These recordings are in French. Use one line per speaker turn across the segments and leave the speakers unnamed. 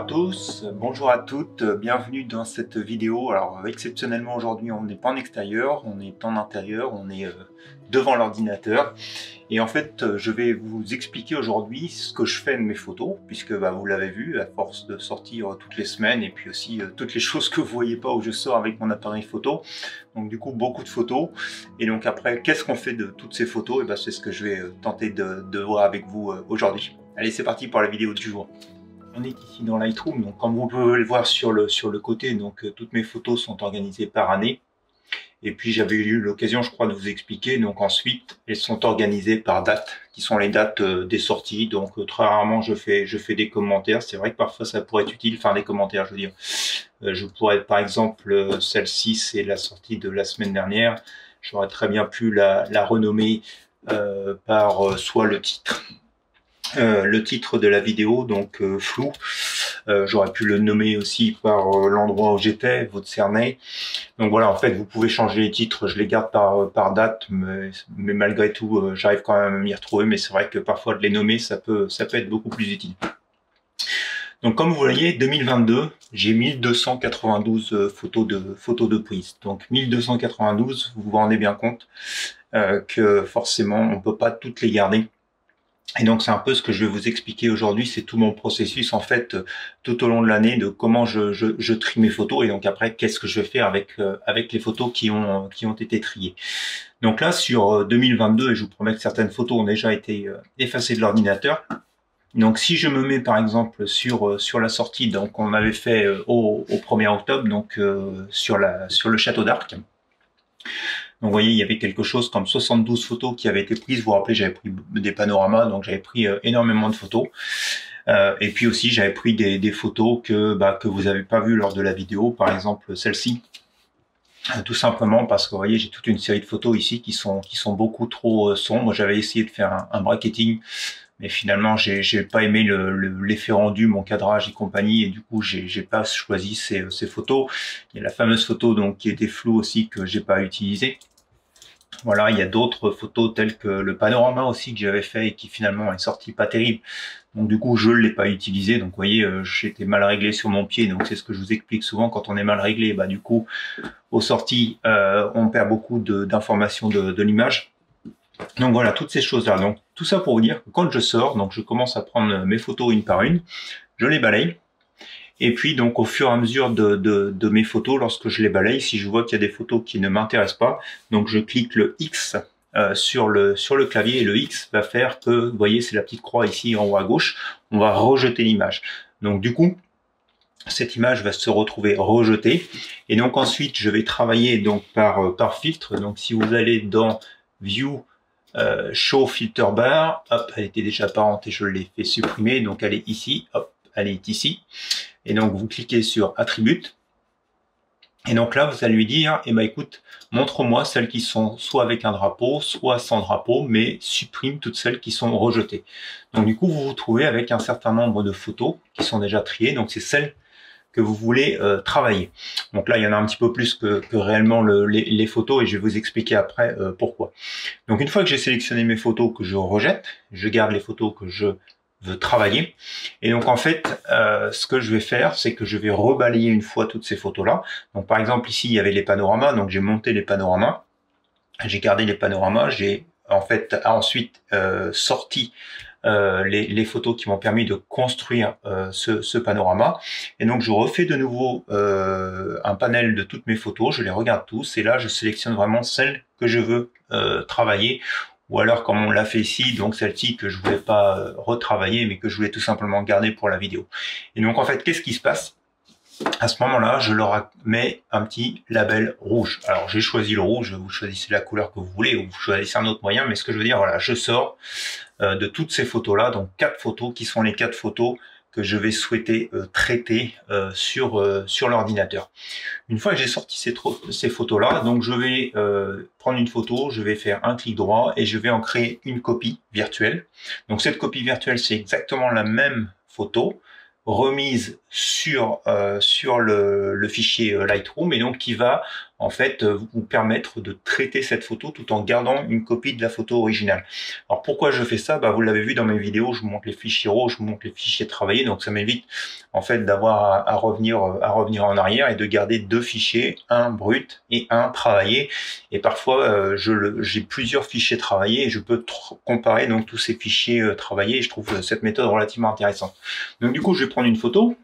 à tous, bonjour à toutes, bienvenue dans cette vidéo. Alors exceptionnellement aujourd'hui on n'est pas en extérieur, on est en intérieur, on est devant l'ordinateur. Et en fait je vais vous expliquer aujourd'hui ce que je fais de mes photos, puisque vous l'avez vu, à force de sortir toutes les semaines, et puis aussi toutes les choses que vous voyez pas où je sors avec mon appareil photo. Donc du coup beaucoup de photos. Et donc après, qu'est-ce qu'on fait de toutes ces photos? Et c'est ce que je vais tenter de voir avec vous aujourd'hui. Allez, c'est parti pour la vidéo du jour. On est ici dans Lightroom, donc comme vous pouvez le voir sur le côté, donc toutes mes photos sont organisées par année. Et puis j'avais eu l'occasion, je crois, de vous expliquer. Donc ensuite, elles sont organisées par date, qui sont les dates des sorties. Donc très rarement je fais des commentaires. C'est vrai que parfois ça pourrait être utile, enfin des commentaires, je veux dire. Je pourrais, par exemple, celle-ci, c'est la sortie de la semaine dernière. J'aurais très bien pu la renommer par soit le titre de la vidéo, donc flou. J'aurais pu le nommer aussi par l'endroit où j'étais, Vaud-Cernay. Donc voilà, en fait, vous pouvez changer les titres, je les garde par date, mais malgré tout, j'arrive quand même à m'y retrouver. Mais c'est vrai que parfois de les nommer, ça peut être beaucoup plus utile. Donc comme vous voyez, 2022, j'ai 1292 photos de prise. Donc 1292, vous vous rendez bien compte que forcément, on peut pas toutes les garder. Et donc c'est un peu ce que je vais vous expliquer aujourd'hui, c'est tout mon processus en fait tout au long de l'année de comment je trie mes photos, et donc après qu'est-ce que je vais faire avec les photos qui ont été triées. Donc là sur 2022, et je vous promets que certaines photos ont déjà été effacées de l'ordinateur. Donc si je me mets par exemple sur la sortie, donc on avait fait au 1er octobre, donc sur le château d'Arc. Donc vous voyez, il y avait quelque chose comme 72 photos qui avaient été prises. Vous vous rappelez, j'avais pris des panoramas, donc j'avais pris énormément de photos. Et puis aussi, j'avais pris des photos que vous n'avez pas vues lors de la vidéo, par exemple celle-ci. Tout simplement parce que vous voyez, j'ai toute une série de photos ici qui sont beaucoup trop sombres. J'avais essayé de faire un bracketing, mais finalement, j'ai pas aimé l'effet rendu, mon cadrage et compagnie, et du coup, j'ai pas choisi ces photos. Il y a la fameuse photo donc qui était floue aussi que j'ai pas utilisée. Voilà, il y a d'autres photos telles que le panorama aussi que j'avais fait et qui finalement est sorti pas terrible. Donc du coup, je ne l'ai pas utilisé. Donc vous voyez, j'étais mal réglé sur mon pied. Donc c'est ce que je vous explique souvent, quand on est mal réglé, du coup, aux sorties, on perd beaucoup d'informations de l'image. Donc voilà, toutes ces choses-là. Donc tout ça pour vous dire que quand je sors, donc je commence à prendre mes photos une par une, je les balaye. Et puis donc au fur et à mesure de mes photos, lorsque je les balaye, si je vois qu'il y a des photos qui ne m'intéressent pas, donc je clique le X sur le clavier, et le X va faire que, vous voyez, c'est la petite croix ici en haut à gauche, on va rejeter l'image. Donc du coup, cette image va se retrouver rejetée, et donc ensuite je vais travailler donc par filtre. Donc si vous allez dans View, Show Filter Bar, hop, elle était déjà apparente et je l'ai fait supprimer, donc elle est ici, hop, elle est ici. Et donc vous cliquez sur Attributes, et donc là vous allez lui dire, écoute, montre-moi celles qui sont soit avec un drapeau, soit sans drapeau, mais supprime toutes celles qui sont rejetées. Donc du coup vous vous trouvez avec un certain nombre de photos qui sont déjà triées, donc c'est celles que vous voulez travailler. Donc là il y en a un petit peu plus que réellement les photos, et je vais vous expliquer après pourquoi. Donc une fois que j'ai sélectionné mes photos que je rejette, je garde les photos que je veux travailler. Et donc en fait, ce que je vais faire, c'est que je vais rebalayer une fois toutes ces photos-là. Donc par exemple ici, il y avait les panoramas, donc j'ai monté les panoramas, j'ai gardé les panoramas, j'ai en fait ensuite sorti les photos qui m'ont permis de construire ce panorama. Et donc je refais de nouveau un panel de toutes mes photos, je les regarde tous, et là je sélectionne vraiment celles que je veux travailler, ou alors comme on l'a fait ici, donc celle-ci que je voulais pas retravailler, mais que je voulais tout simplement garder pour la vidéo. Et donc en fait, qu'est-ce qui se passe? À ce moment-là, je leur mets un petit label rouge. Alors j'ai choisi le rouge, vous choisissez la couleur que vous voulez, ou vous choisissez un autre moyen, mais ce que je veux dire, voilà, je sors de toutes ces photos-là, donc 4 photos qui sont les 4 photos que je vais souhaiter traiter sur l'ordinateur. Une fois que j'ai sorti ces photos-là, donc je vais prendre une photo, je vais faire un clic droit et je vais en créer une copie virtuelle. Donc cette copie virtuelle, c'est exactement la même photo remise sur le fichier Lightroom, et donc qui va en fait vous permettre de traiter cette photo tout en gardant une copie de la photo originale. Alors pourquoi je fais ça? Vous l'avez vu dans mes vidéos, je vous montre les fichiers RAW, je vous montre les fichiers travaillés, donc ça m'évite en fait d'avoir à revenir en arrière et de garder deux fichiers, un brut et un travaillé. Et parfois j'ai plusieurs fichiers travaillés et je peux comparer donc tous ces fichiers travaillés, et je trouve cette méthode relativement intéressante. Donc du coup je vais prendre une photo,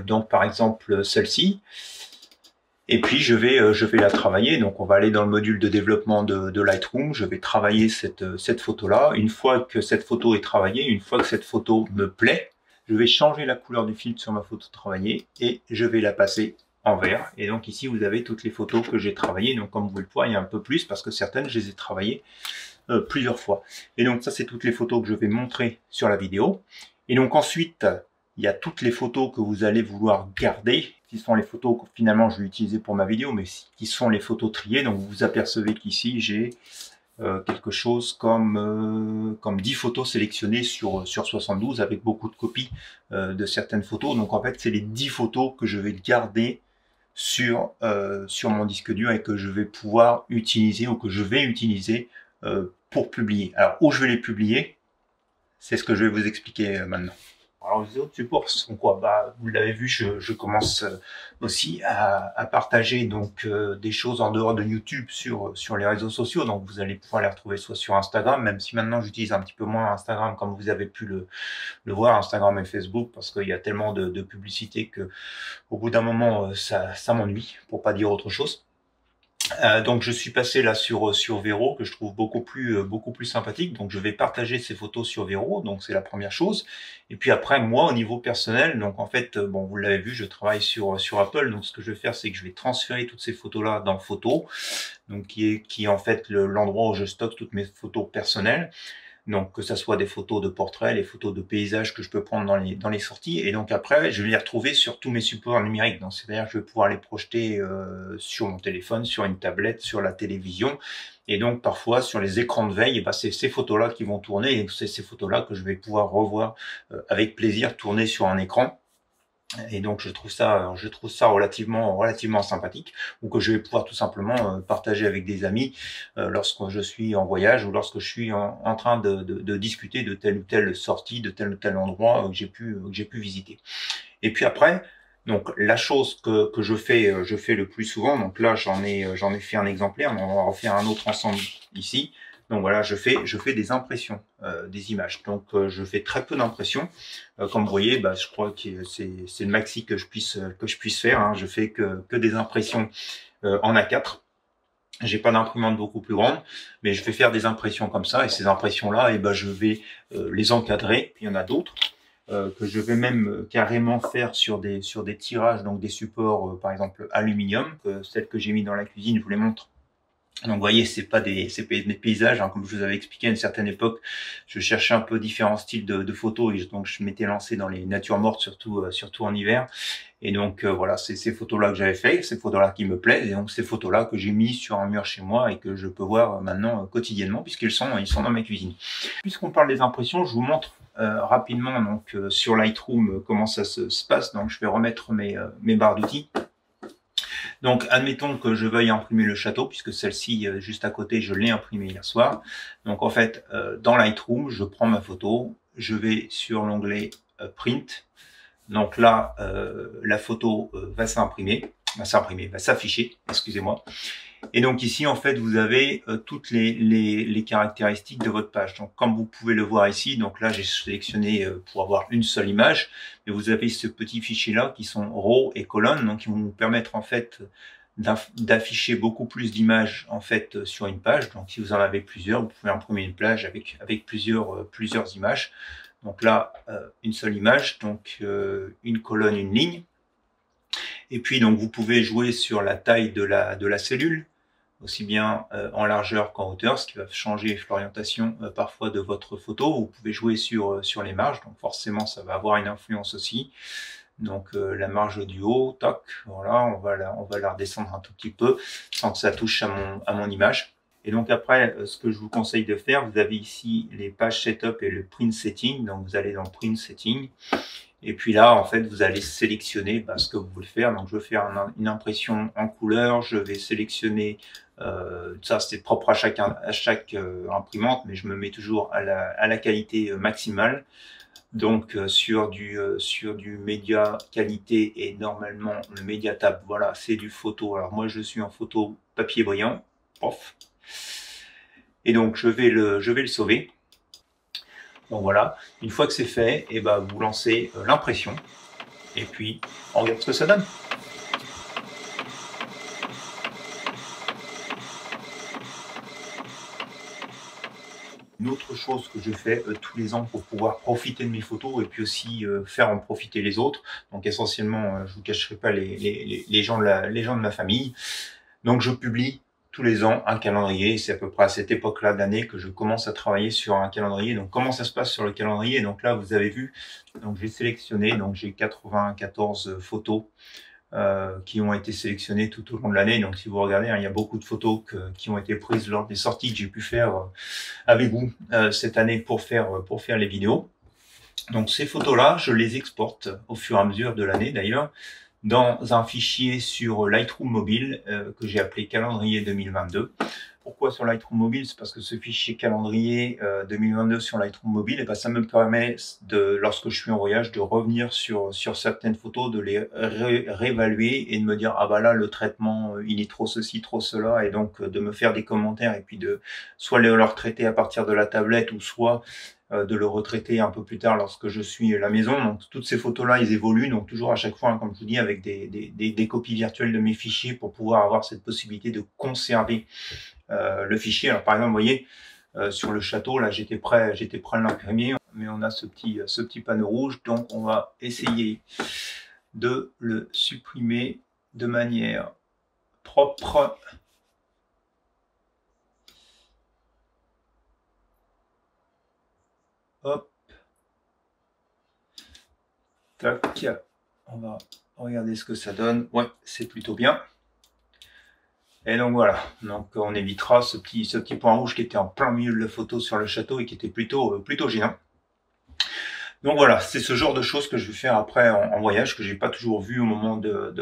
donc par exemple celle-ci, et puis je vais la travailler. Donc on va aller dans le module de développement de Lightroom, je vais travailler cette photo-là. Une fois que cette photo est travaillée, une fois que cette photo me plaît, je vais changer la couleur du filtre sur ma photo travaillée et je vais la passer en vert. Et donc ici vous avez toutes les photos que j'ai travaillées. Donc comme vous le voyez, il y a un peu plus parce que certaines je les ai travaillées plusieurs fois. Et donc ça c'est toutes les photos que je vais montrer sur la vidéo. Et donc ensuite il y a toutes les photos que vous allez vouloir garder, qui sont les photos que finalement je vais utiliser pour ma vidéo, mais qui sont les photos triées. Donc vous apercevez qu'ici j'ai quelque chose comme 10 photos sélectionnées sur 72 avec beaucoup de copies de certaines photos. Donc en fait c'est les 10 photos que je vais garder sur mon disque dur et que je vais pouvoir utiliser ou que je vais utiliser pour publier. Alors où je vais les publier, c'est ce que je vais vous expliquer maintenant. Alors les autres supports sont quoi? Vous l'avez vu, je commence aussi à partager donc des choses en dehors de YouTube sur les réseaux sociaux. Donc vous allez pouvoir les retrouver soit sur Instagram, même si maintenant j'utilise un petit peu moins Instagram, comme vous avez pu le voir, Instagram et Facebook, parce qu'il y a tellement de publicité que au bout d'un moment ça m'ennuie, pour pas dire autre chose. Donc je suis passé là sur Vero, que je trouve beaucoup plus sympathique. Donc je vais partager ces photos sur Vero, donc c'est la première chose. Et puis après moi au niveau personnel, donc en fait bon vous l'avez vu, je travaille sur Apple. Donc ce que je vais faire, c'est que je vais transférer toutes ces photos là dans Photos, donc qui est en fait l'endroit où je stocke toutes mes photos personnelles. Donc que ça soit des photos de portraits, les photos de paysages que je peux prendre dans les sorties, et donc après je vais les retrouver sur tous mes supports numériques. Donc c'est-à-dire que je vais pouvoir les projeter sur mon téléphone, sur une tablette, sur la télévision, et donc parfois sur les écrans de veille, et c'est ces photos-là qui vont tourner, et c'est ces photos-là que je vais pouvoir revoir avec plaisir tourner sur un écran. Et donc je trouve ça relativement sympathique, ou que je vais pouvoir tout simplement partager avec des amis lorsque je suis en voyage, ou lorsque je suis en train de discuter de telle ou telle sortie, de tel ou tel endroit que j'ai pu visiter. Et puis après, donc la chose que je fais le plus souvent, donc là j'en ai fait un exemplaire, mais on va en refaire un autre ensemble ici. Donc voilà, je fais des impressions des images. Donc je fais très peu d'impressions. Comme vous voyez, je crois que c'est le maxi que je puisse faire. Hein. Je fais que des impressions en A4. J'ai pas d'imprimante beaucoup plus grande, mais je vais faire des impressions comme ça. Et ces impressions-là, je vais les encadrer. Puis il y en a d'autres que je vais même carrément faire sur des tirages, donc des supports, par exemple aluminium. Celles que j'ai mis dans la cuisine, je vous les montre. Donc vous voyez, c'est pas des paysages, hein, comme je vous avais expliqué à une certaine époque, je cherchais un peu différents styles de photos, et donc je m'étais lancé dans les natures mortes, surtout en hiver. Et donc voilà, c'est ces photos-là que j'avais fait, ces photos-là qui me plaisent, et donc ces photos-là que j'ai mis sur un mur chez moi et que je peux voir maintenant quotidiennement, puisqu'ils sont dans ma cuisine. Puisqu'on parle des impressions, je vous montre rapidement donc sur Lightroom comment ça se passe. Donc je vais remettre mes barres d'outils. Donc, admettons que je veuille imprimer le château, puisque celle-ci, juste à côté, je l'ai imprimée hier soir. Donc, en fait, dans Lightroom, je prends ma photo, je vais sur l'onglet Print. Donc là, la photo va s'afficher, excusez-moi. Et donc ici, en fait, vous avez toutes les caractéristiques de votre page. Donc, comme vous pouvez le voir ici, donc là, j'ai sélectionné pour avoir une seule image. Mais vous avez ce petit fichier-là qui sont RAW et colonnes, donc qui vont vous permettre en fait d'afficher beaucoup plus d'images en fait sur une page. Donc, si vous en avez plusieurs, vous pouvez imprimer une page avec plusieurs images. Donc là, une seule image, donc une colonne, une ligne. Et puis donc vous pouvez jouer sur la taille de la cellule, aussi bien en largeur qu'en hauteur, ce qui va changer l'orientation parfois de votre photo. Vous pouvez jouer sur les marges, donc forcément ça va avoir une influence aussi. Donc la marge du haut, tac, voilà, on va la redescendre un tout petit peu sans que ça touche à mon image. Et donc après, ce que je vous conseille de faire, vous avez ici les pages setup et le print setting. Donc vous allez dans print setting. Et puis là, en fait, vous allez sélectionner ce que vous voulez faire. Donc je vais faire une impression en couleur. Je vais sélectionner, ça c'est propre à chaque imprimante, mais je me mets toujours à la qualité maximale. Donc sur du média qualité et normalement le média tab, voilà, c'est du photo. Alors moi je suis en photo papier brillant, prof. Et donc je vais le sauver. Donc voilà, une fois que c'est fait, et ben vous lancez l'impression et puis on regarde ce que ça donne. Une autre chose que je fais tous les ans pour pouvoir profiter de mes photos et puis aussi faire en profiter les autres. Donc essentiellement, je vous cacherai pas les gens de ma famille. Donc je publie tous les ans un calendrier. C'est à peu près à cette époque-là de l'année que je commence à travailler sur un calendrier. Donc comment ça se passe sur le calendrier? Donc là, vous avez vu, donc j'ai sélectionné, donc j'ai 94 photos qui ont été sélectionnées tout au long de l'année. Donc si vous regardez, hein, il y a beaucoup de photos qui ont été prises lors des sorties que j'ai pu faire avec vous cette année pour faire les vidéos. Donc ces photos-là, je les exporte au fur et à mesure de l'année d'ailleurs dans un fichier sur Lightroom Mobile que j'ai appelé calendrier 2022. Pourquoi sur Lightroom Mobile? C'est parce que ce fichier calendrier 2022 sur Lightroom Mobile, et ça me permet de, lorsque je suis en voyage, de revenir sur certaines photos, de les réévaluer et de me dire ah bah là le traitement il est trop ceci, trop cela, et donc de me faire des commentaires et puis de soit le retraiter à partir de la tablette ou soit de le retraiter un peu plus tard lorsque je suis à la maison. Donc toutes ces photos-là, ils évoluent, donc toujours à chaque fois, hein, comme je vous dis, avec des copies virtuelles de mes fichiers pour pouvoir avoir cette possibilité de conserver le fichier. Alors par exemple, vous voyez, sur le château, là j'étais prêt à l'imprimer, mais on a ce petit panneau rouge, donc on va essayer de le supprimer de manière propre. Hop. Tac. On va regarder ce que ça donne. Ouais, c'est plutôt bien. Et donc voilà, donc on évitera ce petit point rouge qui était en plein milieu de la photo sur le château et qui était plutôt gênant. Donc voilà, c'est ce genre de choses que je vais faire après en voyage, que j'ai pas toujours vu au moment de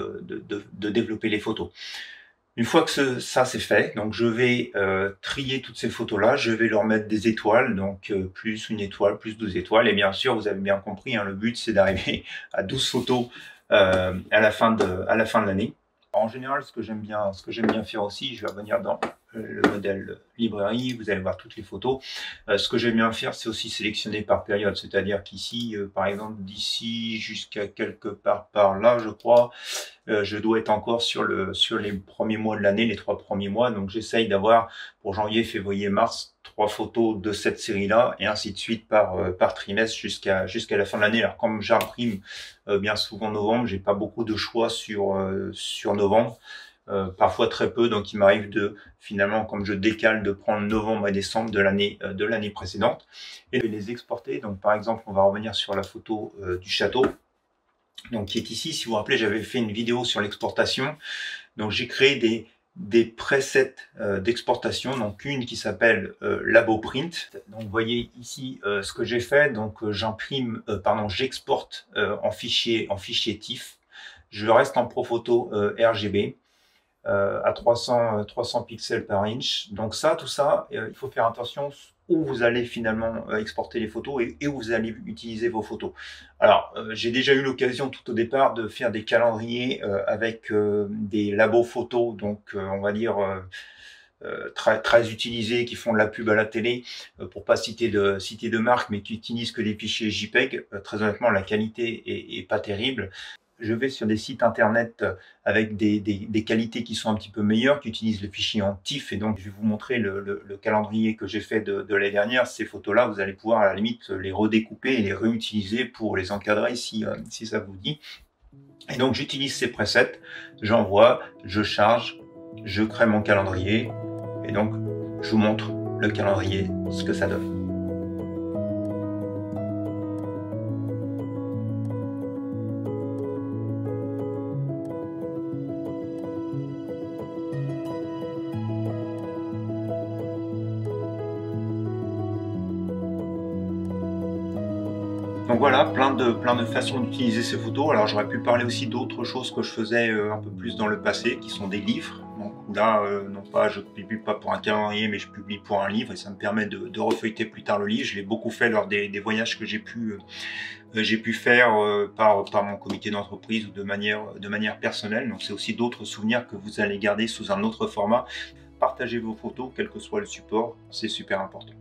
développer les photos. Une fois que ça c'est fait, donc je vais trier toutes ces photos-là, je vais leur mettre des étoiles, donc plus une étoile, plus 12 étoiles, et bien sûr, vous avez bien compris, hein, le but c'est d'arriver à 12 photos à la fin de l'année. En général, ce que j'aime bien faire aussi, je vais revenir dans le modèle librairie, vous allez voir toutes les photos. Ce que j'aime bien faire, c'est aussi sélectionner par période, c'est-à-dire qu'ici, par exemple, d'ici jusqu'à quelque part par là, je crois, je dois être encore sur les premiers mois de l'année, les 3 premiers mois. Donc j'essaye d'avoir pour janvier, février, mars 3 photos de cette série-là et ainsi de suite par trimestre jusqu'à la fin de l'année. Alors comme j'imprime bien souvent novembre, j'ai pas beaucoup de choix sur novembre. Parfois très peu, donc il m'arrive de finalement, comme je décale, de prendre novembre et décembre de l'année précédente et de les exporter. Donc par exemple, on va revenir sur la photo du château, donc qui est ici. Si vous vous rappelez, j'avais fait une vidéo sur l'exportation. Donc j'ai créé des presets d'exportation, donc une qui s'appelle Labo Print. Donc vous voyez ici ce que j'ai fait. Donc j'exporte en fichier TIFF. Je reste en ProPhoto RGB. À 300 pixels par inch. Donc tout ça, il faut faire attention où vous allez finalement exporter les photos et où vous allez utiliser vos photos. Alors, j'ai déjà eu l'occasion tout au départ de faire des calendriers avec des labos photos, donc on va dire très utilisés, qui font de la pub à la télé, pour pas citer de marque, mais qui utilisent que des fichiers JPEG. Très honnêtement, la qualité est pas terrible. Je vais sur des sites internet avec des qualités qui sont un petit peu meilleures, qui utilisent le fichier en TIFF, et donc je vais vous montrer le calendrier que j'ai fait de l'année dernière. Ces photos-là, vous allez pouvoir à la limite les redécouper et les réutiliser pour les encadrer si ça vous dit. Et donc j'utilise ces presets, j'envoie, je charge, je crée mon calendrier, et donc je vous montre le calendrier, ce que ça donne. Donc voilà, plein de façons d'utiliser ces photos. Alors j'aurais pu parler aussi d'autres choses que je faisais un peu plus dans le passé, qui sont des livres. Donc là, non pas, je publie pas pour un calendrier, mais je publie pour un livre et ça me permet de refeuilleter plus tard le livre. Je l'ai beaucoup fait lors des voyages que j'ai pu faire par mon comité d'entreprise ou de manière personnelle. Donc c'est aussi d'autres souvenirs que vous allez garder sous un autre format. Partagez vos photos, quel que soit le support, c'est super important.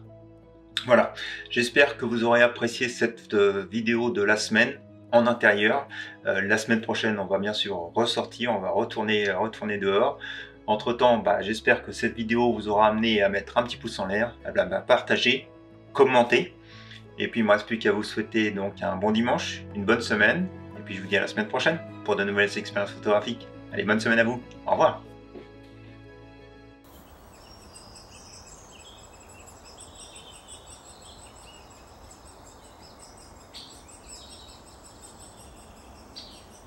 Voilà, j'espère que vous aurez apprécié cette vidéo de la semaine en intérieur. La semaine prochaine, on va bien sûr ressortir, on va retourner dehors. Entre temps, j'espère que cette vidéo vous aura amené à mettre un petit pouce en l'air, à partager, commenter. Et puis il ne me reste plus qu'à vous souhaiter donc un bon dimanche, une bonne semaine. Et puis je vous dis à la semaine prochaine pour de nouvelles expériences photographiques. Allez, bonne semaine à vous. Au revoir.